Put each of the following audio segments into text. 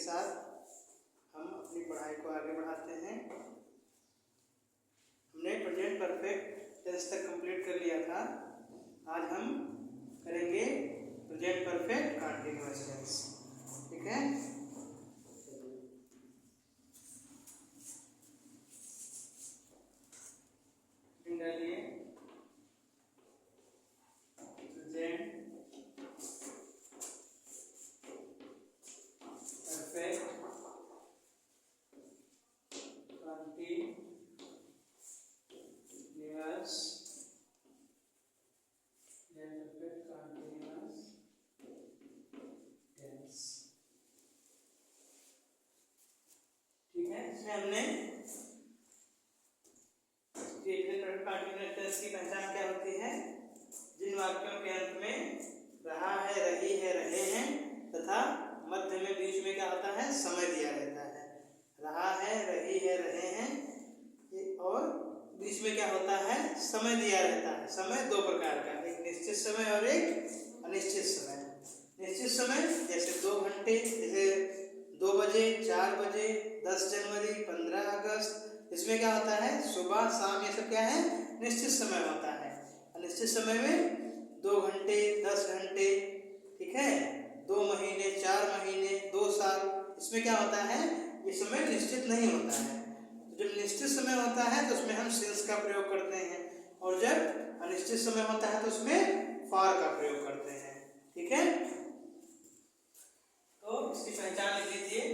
साथ हम अपनी पढ़ाई को आगे बढ़ाते हैं। हमने प्रेजेंट परफेक्ट टेंस तक कंप्लीट कर लिया था। आज हम करेंगे प्रेजेंट परफेक्ट कंटीन्यूअस टेंस। ठीक है, डालिए प्रेजेंट परफेक्ट कंटीन्यूअस टेंस। ठीक है, इसमें हमने कंटीन्यूअस टेंस की पहचान क्या होती है? जिन वाक्यों के अंत में रहा है, रही है, रहे हैं तथा मध्य में बीच में क्या होता है? समय दिया रहता है। रहा है, रही है, रहे हैं और बीच में क्या होता है? समय दिया रहता है। समय दो प्रकार का, एक निश्चित समय और एक अनिश्चित समय। निश्चित समय जैसे 2 घंटे, जैसे 2 बजे, 4 बजे, 10 जनवरी, 15 अगस्त, इसमें क्या होता है? सुबह शाम, ये सब क्या है? निश्चित समय होता है। अनिश्चित समय में 2 घंटे, 10 घंटे, ठीक है, 2 महीने, 4 महीने, 2 साल, इसमें क्या होता है? ये समय निश्चित नहीं होता है। तो जब निश्चित समय होता है तो उसमें हम सिंस का प्रयोग करते हैं, और जब अनिश्चित समय होता है तो उसमें फॉर का प्रयोग करते हैं। ठीक है, तो इसकी पहचान लिख लीजिए।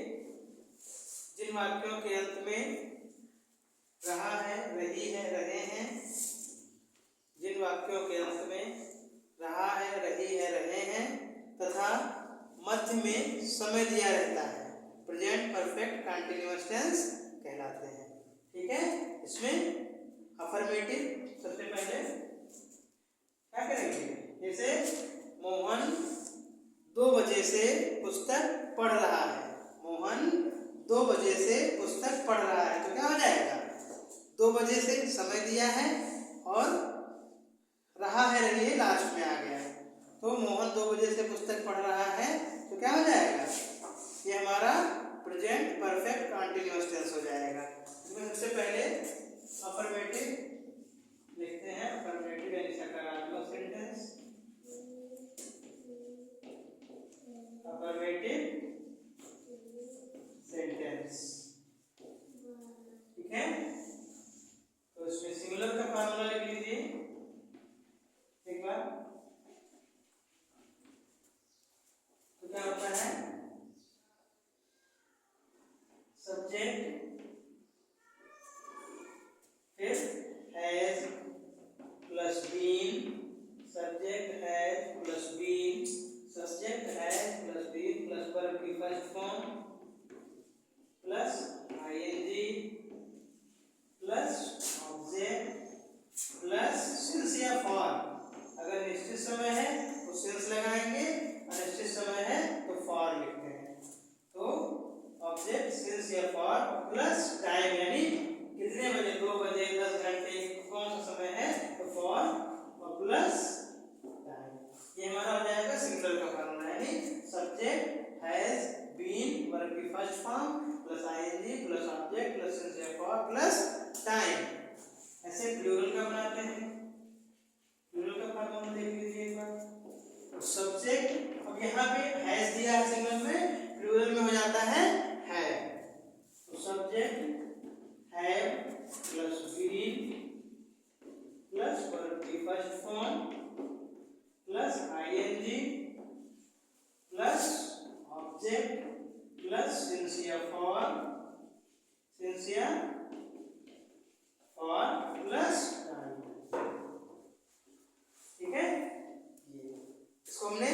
जिन वाक्यों के अंत में रहा है, रही है, रहे हैं, जिन वाक्यों के अंत में रहा है, रही है, रहे हैं तथा मध्य में समय दिया रहता है, प्रेजेंट परफेक्ट कंटीन्यूअस टेंस कहलाते हैं। ठीक है, इसमें अफर्मेटिव सबसे पहले क्या करेंगे? जैसे मोहन 2 बजे से पुस्तक पढ़ रहा है। मोहन 2 बजे से पुस्तक पढ़ रहा है, तो क्या हो जाएगा? 2 बजे से समय दिया है और रहा है, रही है लास्ट में आ गया, तो मोहन 2 बजे से पुस्तक पढ़ रहा है, तो क्या हो जाएगा? ये हमारा प्रेजेंट परफेक्ट कंटीन्यूअस टेंस हो जाएगा। इसमें सबसे पहले अफर्मेटिव लिखते हैं। अफर्मेटिव यानी सकारात्मक सेंटेंस। अफर्मेटिव सेंटेंस, ठीक है। तो इसमें सिंगुलर का फार्मूला लिख लीजिए एक बार। तो क्या होता है? सब्जेक्ट फिर has plus been, subject has plus been, subject has plus been plus verb की first form plus ING plus object plus since या फॉर। अगर निश्चित समय है तो सिंस लगाएंगे, अनिश्चित समय है तो फॉर लिखते हैं। तो ऑब्जेक्ट, सिंस या फॉर प्लस टाइम, यानी कितने बजे? 2 बजे, 10 घंटे, कौन सा समय है? तो फॉर और प्लस टाइम। ये हमारा हो जाएगा सिंगुलर का फॉर्मूला, यानी सब्जेक्ट हैज बीन, वर्ब की first form plus ING plus object plus since या फॉर प्लस टाइम। ऐसे प्लूरल का बनाते हैं। प्लूरल का फॉर्मूला देख लीजिए एक बार। सब्जेक्ट, अब यहाँ पे हैज दिया है सिंगल में, प्लूरल में हो जाता है हैव। तो subject have plus been plus verb की first form plus ING plus object plus since या फॉर प्लस टाइम। ठीक है, इसको हमने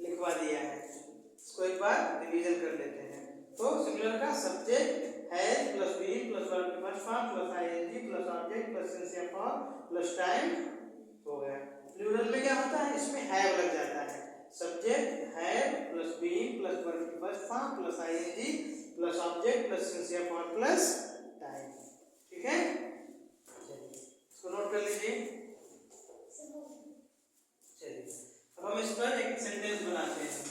लिखवा दिया है। इसको एक बार रिवीजन कर लेते हैं। तो सिंगुलर का subject has plus been plus verb की first form plus ING plus object plus since या फॉर प्लस टाइम हो गया। प्लूरल में क्या होता है? इसमें हैव लग जाता है। Subject have plus been plus verb की first form plus ING plus object plus since या फॉर प्लस टाइम। ठीक है, इसको नोट कर लीजिए। चलिए, अब हम इस पर एक सेंटेंस बनाते हैं।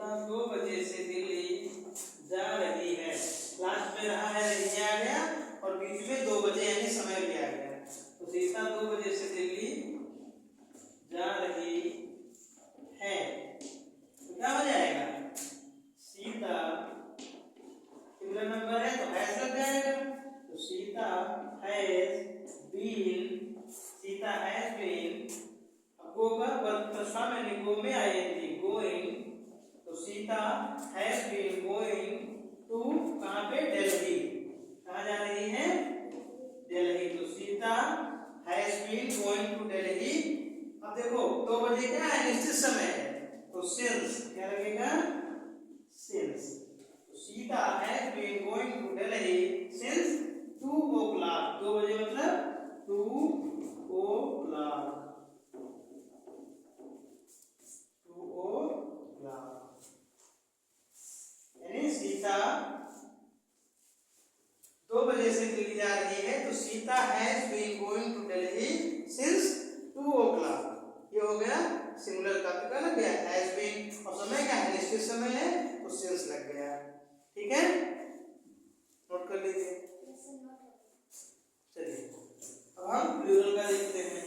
सीता 2 बजे से दिल्ली जा रही है। लास्ट में रहा है रही आ गया और बीच में 2 बजे यानी समय भी आ गया। तो सीता 2 बजे से दिल्ली जा रही है, तो क्या हो जाएगा? सीता सिंगुलर नंबर है तो हैज लग जाएगा। तो सीता हैज बीन गो का वर्ब प्रश्न में गो में आएगी गोइंग। तो Sita has been going to कहाँ पे? दिल्ली। कहाँ जा रही है? दिल्ली। तो Sita has been going to Delhi. अब देखो 2 बजे क्या है? निश्चित समय है, तो सिंस क्या लगेगा? सिंस। तो Sita has been going to Delhi since 2 o'clock। 2 बजे मतलब 2 o'clock। 2 o'clock यानी सीता 2 बजे से दिल्ली जा रही है। तो Sita has been going to Delhi since 2 o'clock। ये हो गया सिंगुलर का क्या लग गया? Has been. और समय क्या है? निश्चित समय है, तो सिंस लग गया। ठीक है, नोट कर लीजिए। चलिए अब हम प्लूरल का देखते हैं।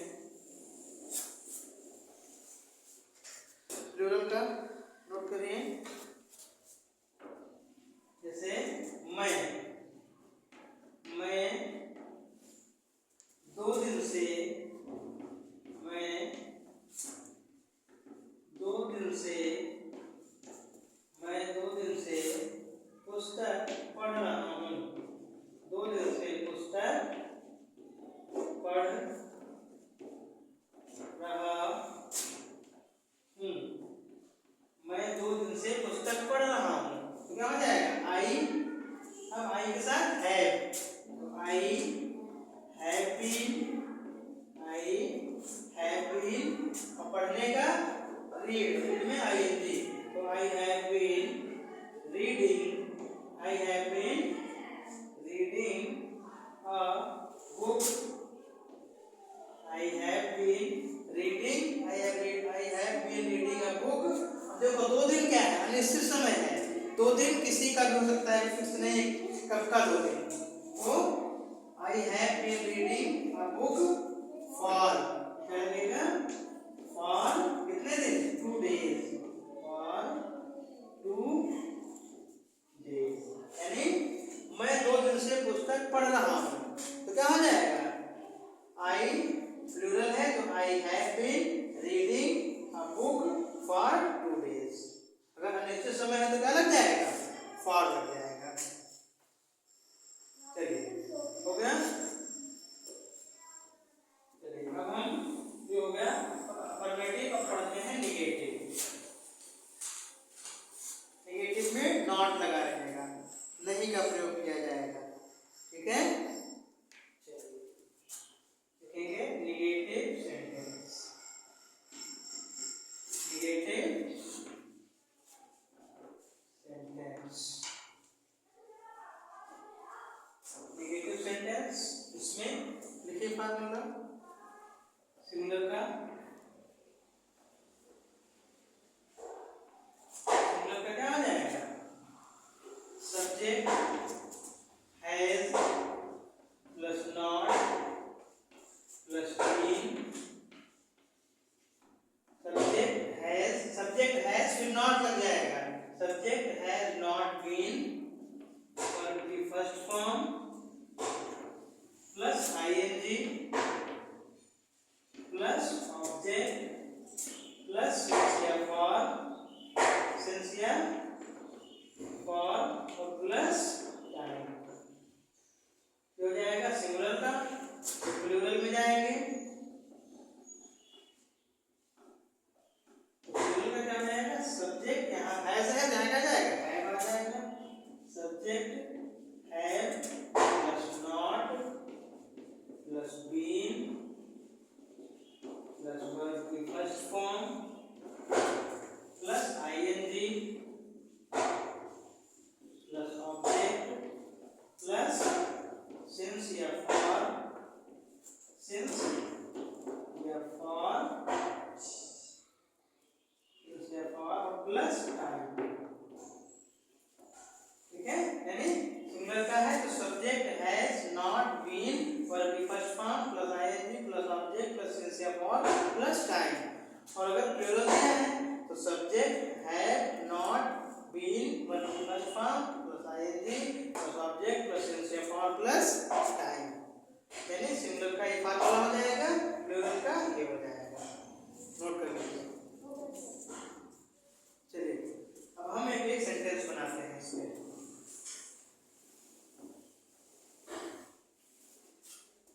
प्लूरल का नोट करिए। जैसे मैं 2 दिन से पुस्तक पढ़ रहा हूँ। 2 दिन से पुस्तक पढ़ रहा हूँ। मैं 2 दिन से पुस्तक पढ़ रहा हूँ, तो क्या हो जाएगा? आई। अब आई के साथ हैव, तो आई हैव बीन और पढ़ने का रीड में आईएनजी। तो I have been reading a book। I have been reading a book। अब देखो 2 दिन क्या है? अनिश्चित समय है। 2 दिन किसी का भी हो सकता है, फिक्स नहीं कब का 2 दिन। तो I have been reading a book for क्या लगेगा? For कितने दिन? 2 days। For 2 days यानी मैं 2 दिन से पुस्तक पढ़ रहा हूँ, तो क्या हो जाएगा? आई प्लूरल है तो I have been reading a book for 2 days। अगर अनिश्चित समय है तो क्या लग जाएगा? फॉर लग जाएगा। चलिए हो गया। चलिए अब हम ये हो गया अफर्मेटिव। अब पढ़ते हैं नेगेटिव। नेगेटिव में नॉट लगा रहेगा, नहीं का प्रयोग किया जाएगा। ठीक है, चलिए लिखेंगे नेगेटिव सेंटेंस। नेगेटिव सेंटेंस इसमें लिखिए फार्मूला सिंगुलर का। सिंगुलर का क्या हो जाएगा? Subject has plus not plus been. Subject has फिर नॉट लग जाएगा। Subject has not been verb की first form plus ING plus object plus सिंसियर फॉर और प्लस टाइम। हो जाएगा सिंगुलर का। तो प्लूरल में जाएंगे, तो प्लूरल का क्या जाएगा? सब्जेक्ट यहाँ हैज है, जाएगा हैव आ जाएगा। Subject have plus not plus been plus verb की first form plus ING plus object plus since या फॉर प्लस टाइम। और प्लस टाइम। और अगर प्लूरल दिया है तो subject have not been plus form plus ING plus object plus since और plus time, यानी सिंगुलर का ये फार्मूला हो जाएगा, प्लूरल का ये हो जाएगा। नोट कर लीजिए। चलिए अब हम एक सेंटेंस बनाते हैं इसमें।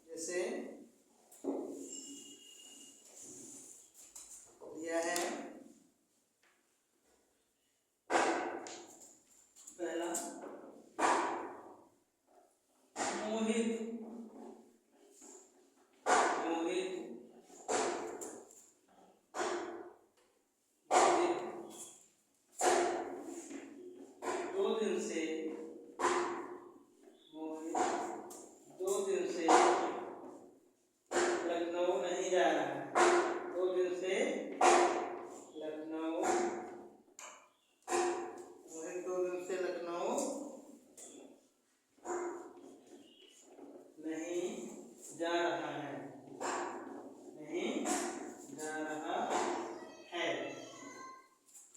जैसे दिया है पहला, मोहित लखनऊ नहीं जा रहा है। 2 दिन से लखनऊ, मोहित 2 दिन से लखनऊ नहीं जा रहा है, नहीं जा रहा है।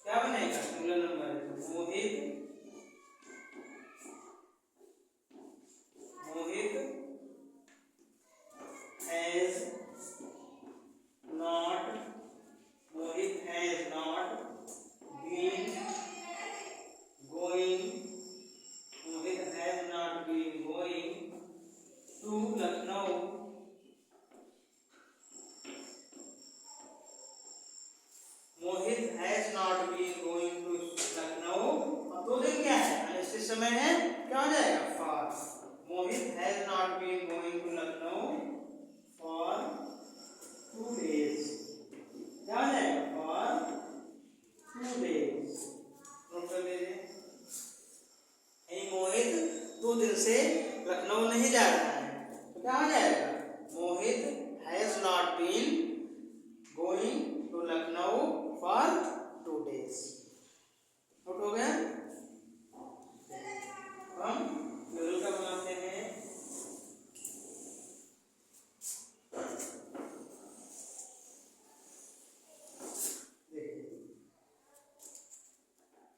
क्या बनेगा? सिंगुलर नंबर है तो मोहित has not been going, Mohit has not been going to Lucknow, Mohit has not been going to Lucknow। अब 2 दिन क्या है? अनिश्चित समय है, क्या हो जाएगा? for। Mohit has not been going to Lucknow for 2 days, क्या हो जाएगा? for 2 days। नोट कर लीजिए। मोहित 2 दिन से लखनऊ नहीं जा रहा है तो क्या हो जाएगा? Mohit has not been going to Lucknow for 2 days। Not हो गया। हम प्लूरल का बनाते हैं।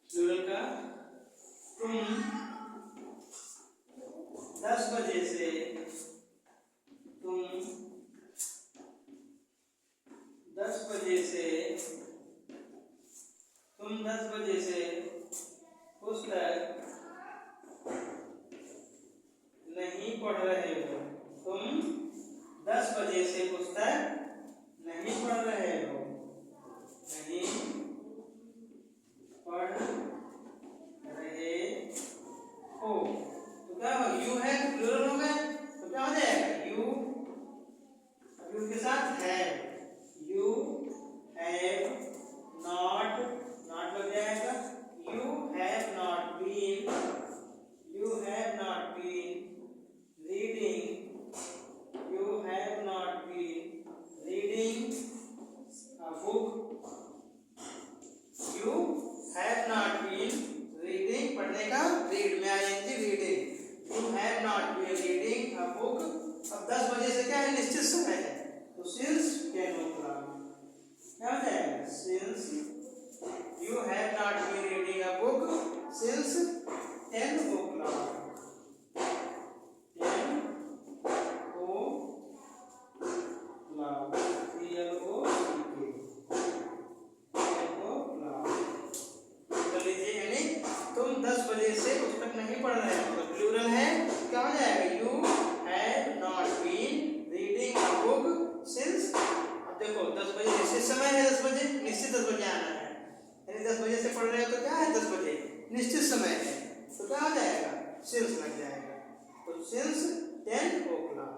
प्लूरल का, तुम 10 बजे से, तुम 10 बजे से, तुम 10 बजे से पुस्तक नहीं पढ़ रहे हो, तुम 10 बजे से पुस्तक नहीं पढ़ रहे हो, नहीं पढ़ रहे हो। तो क्या होगा? यू है तो प्लूरल हो गया तो क्या हो जाएगा? यू, यू के साथ है, यू हैव नॉट, नॉट लग जाएगा। You have not been, you have not been reading, you have not been reading a book, you have not been reading, पढ़ने का रीड में ING reading, you have not been reading a book. अब 10 बजे से क्या है? निश्चित समय है तो सिंस 10 o'clock, क्या हो जाएगा? Since you have not been reading a book since 10 o'clock, 10 o'clock, कर लीजिए। यानी तुम 10 बजे से पुस्तक नहीं पढ़ रहे हो तो प्लूरल है, क्या हो जाएगा? You have not been reading a book since. अब देखो 10 बजे निश्चित समय है, 10 बजे निश्चित 10 बजे आना है, यानी 10 बजे से पढ़ रहे हो तो क्या है? 10 बजे निश्चित समय है तो क्या हो जाएगा? सिंस लग जाएगा। तो सिंस 10 o'clock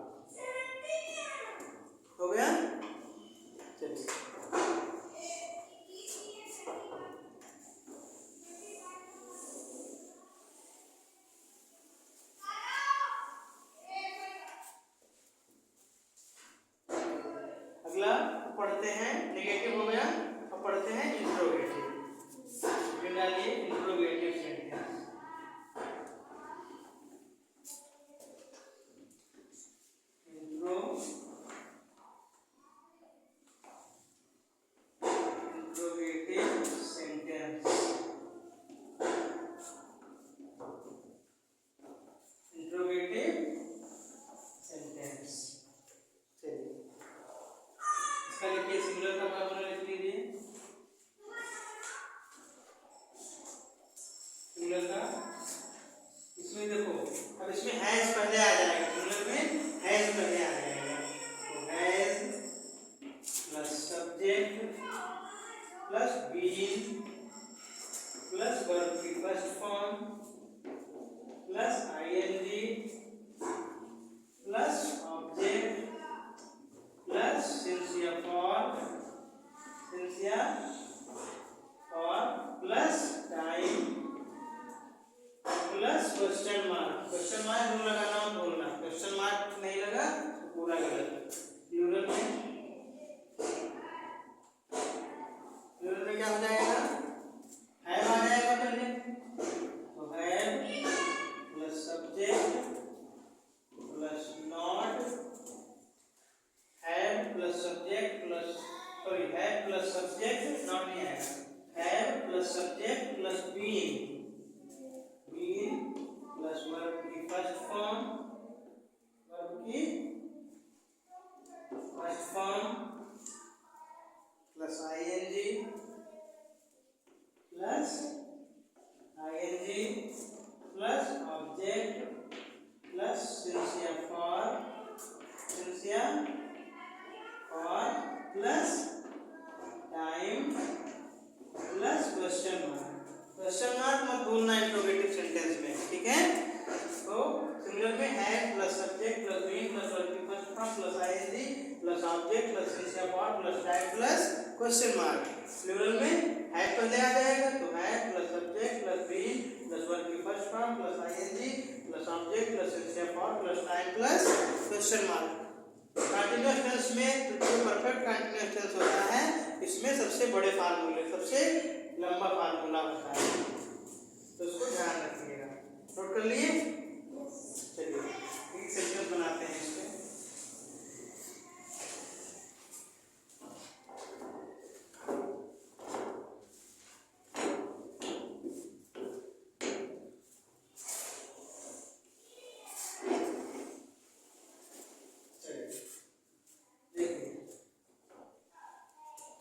हो गया। चलिए अगला पढ़ते हैं। नेगेटिव हो गया, अब पढ़ते हैं इंट्रोगेटिव। डालिए interrogative sentence. Been plus verb की first form plus ING plus object plus सिंसियर for plus time plus question mark rule लगाना और बोलना, क्वेश्चन मार्क नहीं लगा तो पूरा गलत। प्लूरल में क्या हो जाएगा, हैव आ जाएगा पहले, तो have plus subject plus not, have plus subject plus have plus subject not नहीं आएगा, have plus subject plus been plus verb की first form plus ING plus object plus सिंसियर for plus time plus question mark मत भूलना interrogative sentence में, ठीक है। तो सिंगुलर में have plus subject plus been plus verb की first form plus ING plus object plus सिंसियर for plus time plus question mark. Plural में हैव पहले आ जाएगा, तो have plus subject plus been plus verb की first form plus ING plus object plus सिंसियर for plus time plus question mark. Continuous tense में जो परफेक्ट कंटीन्यूअस टेंस होता है इसमें सबसे बड़े फार्मूले, सबसे लंबा फार्मूला होता है, तो उसको ध्यान रखिएगा। नोट कर लिए? चलिए एक सेंटेंस बनाते हैं इसमें।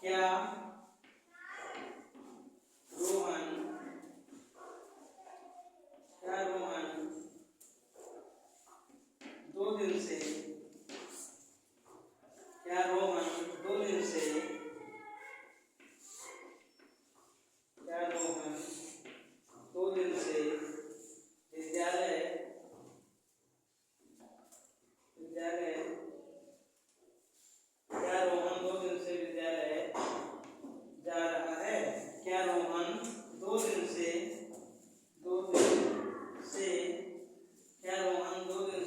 क्या रोहन 2 दिन से विद्यालय जा रहा है। क्या रोहन 2 दिन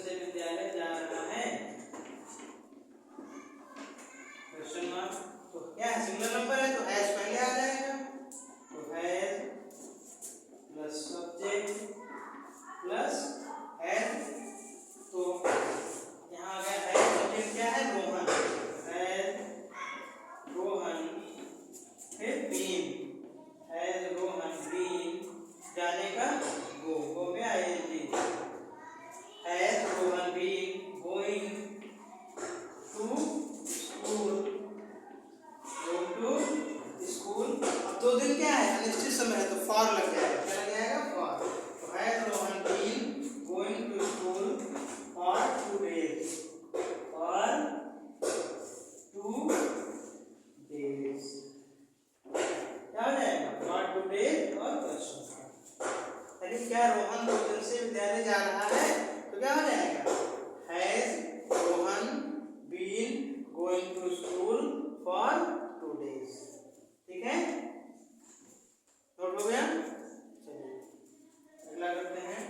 से विद्यालय जा रहा है? Question mark. तो क्या है, सिंगुलर नंबर है तो हैज पहले आ जाएगा, तो has plus subject plus has, तो यहाँ आ गया हैज, सब्जेक्ट क्या है रोहन, हैज रोहन, फिर बीन, हैज रोहन बीन, जाने का गो में ING, has Rohan been going to school. अब 2 दिन क्या है, अनिश्चित समय है, तो फॉर लग जाएगा, क्या लग जाएगा, फॉर। तो has Rohan been going to school for 2 days, क्या हो जाएगा, फॉर 2 days और क्वेश्चन। लेकिन क्या रोहन 2 दिन से विद्यालय जा रहा है, तो क्या हो जाएगा, has Rohan been going to school for 2 days, ठीक है। नोट हो गया? चलिए अगला करते हैं।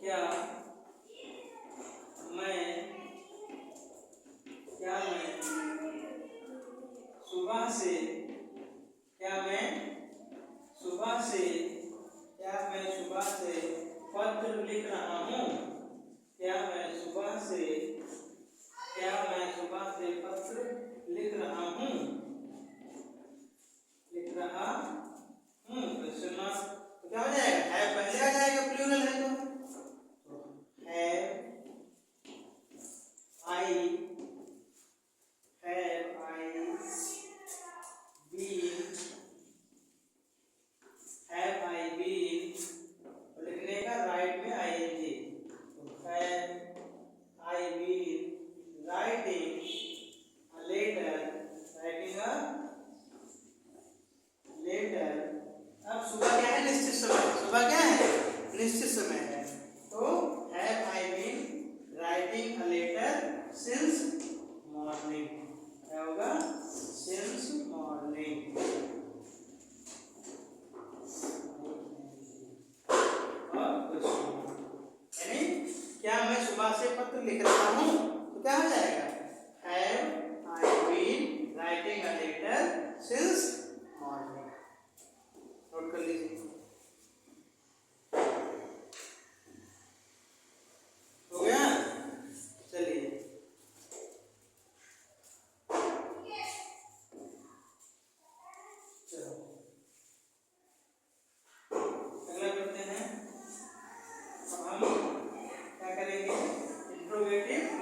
क्या मैं सुबह से पत्र लिख रहा हूँ? क्या मैं सुबह से पत्र लिख रहा हूँ? Question mark. तो क्या हो जाएगा, हैव पहले आ जाएगा, प्लूरल है तो हैव आई बीन, लिखने का राइट में आईएनजी, तो हैव आई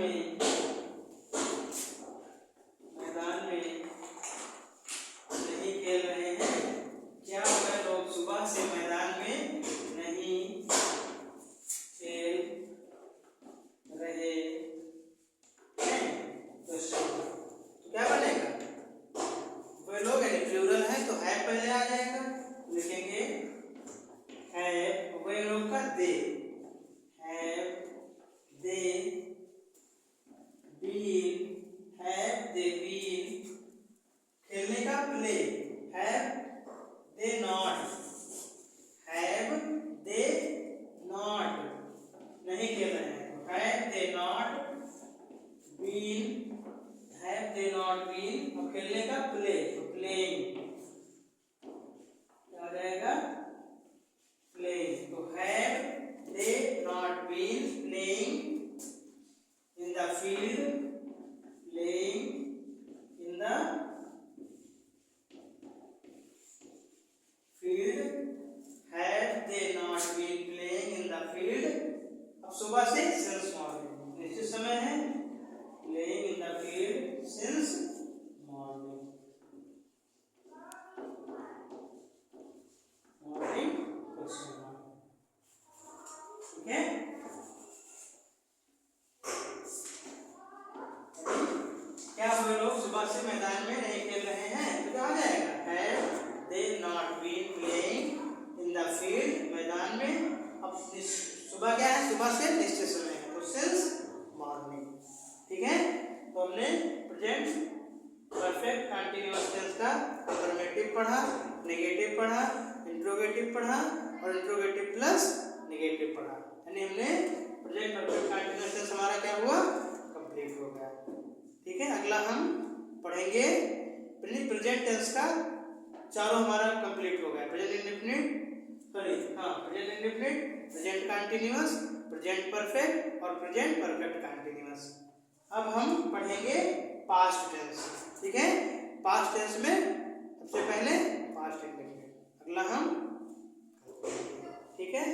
में नहीं खेल रहे हैं। क्या वह लोग सुबह से मैदान में नहीं खेल रहे हैं? तो क्या बनेगा? वह लोग यानी प्लूरल है तो है पहले आ जाएगा, लिखेंगे हैव, वह लोग का they, have they been, have they been, खेलने का play, have they not, have they not, नहीं खेल रहे हैं तो have they not been, have they not been, और खेलने का प्ले तो प्लेइंग, क्या आ जाएगा? प्लेइंग। तो have they not been playing in the field, playing in the field, have they not been playing in the field. अब सुबह से सिंस मॉर्निंग, निश्चित समय है, playing in the field since morning, morning question mark, ठीक है। क्या वो लोग सुबह से मैदान में नहीं खेल रहे हैं? तो क्या आ जाएगा? Have they not been playing in the field, मैदान में। अब सुबह क्या है? सुबह से निश्चित समय है तो सिंस मॉर्निंग, ठीक है। तो हमने प्रेजेंट परफेक्ट कंटीन्यूअस टेंस का अफर्मेटिव पढ़ा, नेगेटिव पढ़ा, इंट्रोगेटिव पढ़ा और इंट्रोगेटिव प्लस नेगेटिव पढ़ा, यानी हमने प्रेजेंट परफेक्ट कंटीन्यूअस टेंस हमारा क्या हुआ? कंप्लीट हो गया, ठीक है। अगला हम पढ़ेंगे प्रेजेंट टेंस का, चारों हमारा कंप्लीट हो गया, प्रेजेंट इंडेफिनिट, सॉरी हाँ present indefinite, present continuous, present perfect और प्रेजेंट परफेक्ट कंटीन्यूअस। अब हम पढ़ेंगे पास्ट टेंस, ठीक है। पास्ट टेंस में सबसे पहले पास्ट इंडेफिनिट, अगला हम, ठीक है।